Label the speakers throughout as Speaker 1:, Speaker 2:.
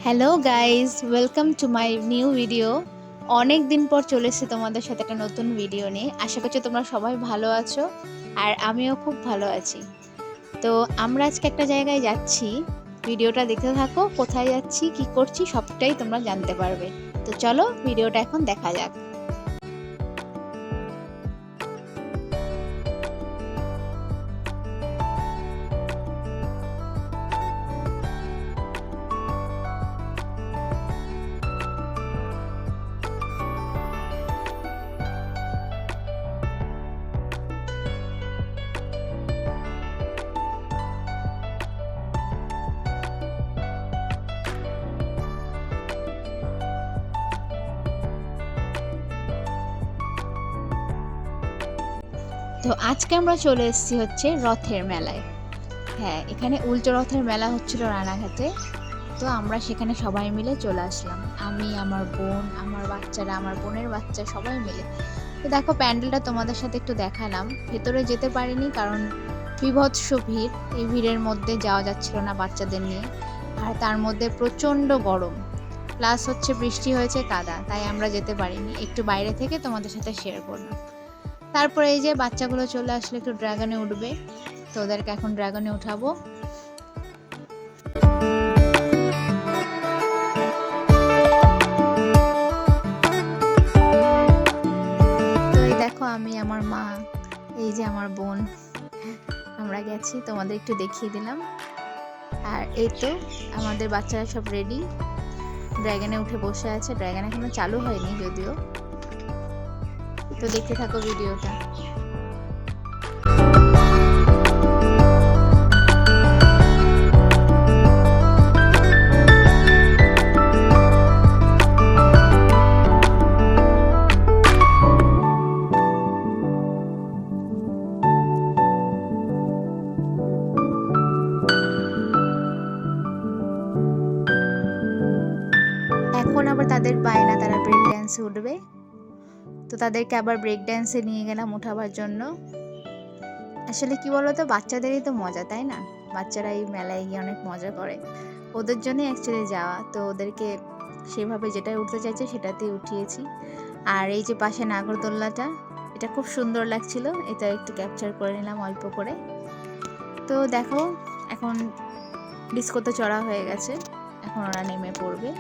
Speaker 1: Hello guys, welcome to my new video. অনেক দিন পর চলে এসেছি তোমাদের সাথে একটা নতুন ভিডিও নিয়ে। আশা করছি তোমরা সবাই ভালো আছো আর আমিও খুব ভালো আছি। তো আমরা আজকে একটা জায়গায় যাচ্ছি, ভিডিওটা দেখতে থাকো। কোথায় যাচ্ছি, কি করছি সবটাই তোমরা জানতে পারবে। তো চলো ভিডিওটা এখন দেখা যাক। তো আজকে আমরা চলে এসেছি হচ্ছে রথের মেলায়। হ্যাঁ, এখানে উল্টো রথের মেলা হচ্ছিল রানাঘাটে। তো আমরা সেখানে সবাই মিলে চলে আসলাম, আমি, আমার বোন, আমার বাচ্চারা, আমার বোনের বাচ্চা, সবাই মিলে। তো দেখো, প্যান্ডেলটা তোমাদের সাথে একটু দেখালাম। ভেতরে যেতে পারিনি কারণ বিভৎস ভিড়, এই ভিড়ের মধ্যে যাওয়া যাচ্ছিল না বাচ্চাদের নিয়ে। আর তার মধ্যে প্রচণ্ড গরম, প্লাস হচ্ছে বৃষ্টি হয়েছে, কাদা, তাই আমরা যেতে পারিনি। একটু বাইরে থেকে তোমাদের সাথে শেয়ার করলাম। তারপরে এই যে বাচ্চাগুলো চলে আসলে একটু ড্রাগনে উঠবে, তো ওদেরকে এখন ড্রাগনে উঠাবো। তো এই দেখো, আমি, আমার মা, এই যে আমার বোন, আমরা গেছি, তোমাদের একটু দেখিয়ে দিলাম। আর এই তো আমাদের বাচ্চারা সব রেডি, ড্রাগনে উঠে বসে আছে। ড্রাগন এখনো চালু হয়নি যদিও। তো দেখতে থাকো ভিডিওটা। এখন আবার তাদের বায়না, তারা ব্রেক ড্যান্সে উঠবে। তো তাদেরকে আবার ব্রেক ড্যান্সে নিয়ে গেলাম উঠাবার জন্য। আসলে কি বলতো, বাচ্চাদেরই তো মজা, তাই না? বাচ্চারা এই মেলায় গিয়ে অনেক মজা করে, ওদের জন্যই অ্যাকচুয়ালি যাওয়া। তো ওদেরকে সেভাবে যেটাই উঠতে চাইছে সেটাতেই উঠিয়েছি। আর এই যে পাশে নাগরদোল্লাটা, এটা খুব সুন্দর লাগছিল, এটা একটু ক্যাপচার করে নিলাম অল্প করে। তো দেখো, এখন ডিস্কোতে চড়া হয়ে গেছে, এখন ওরা নেমে পড়বে।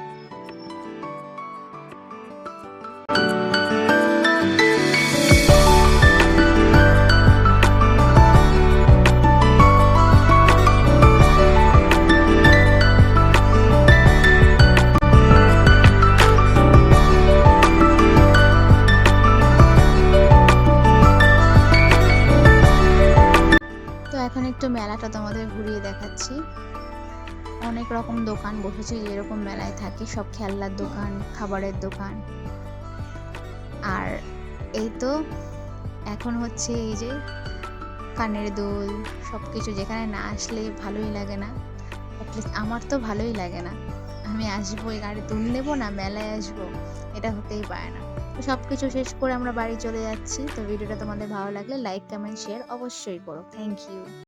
Speaker 1: তো এখন একটু মেলাটা তোমাদের ঘুরিয়ে দেখাচ্ছি। অনেক রকম দোকান বসেছে, যেরকম মেলায় থাকে, সব খেলনার দোকান, খাবারের দোকান। আর এই তো এখন হচ্ছে এই যে কানের দুল, সব কিছু, যেখানে না আসলে ভালোই লাগে না। অ্যাটলিস্ট আমার তো ভালোই লাগে না। আমি আসবো, এই গাড়ি দুল নেবো না, মেলায় আসবো, এটা হতেই পারে না। তো সব কিছু শেষ করে আমরা বাড়ি চলে যাচ্ছি। তো ভিডিওটা তোমাদের ভালো লাগলে লাইক, কমেন্ট, শেয়ার অবশ্যই করো। Thank you.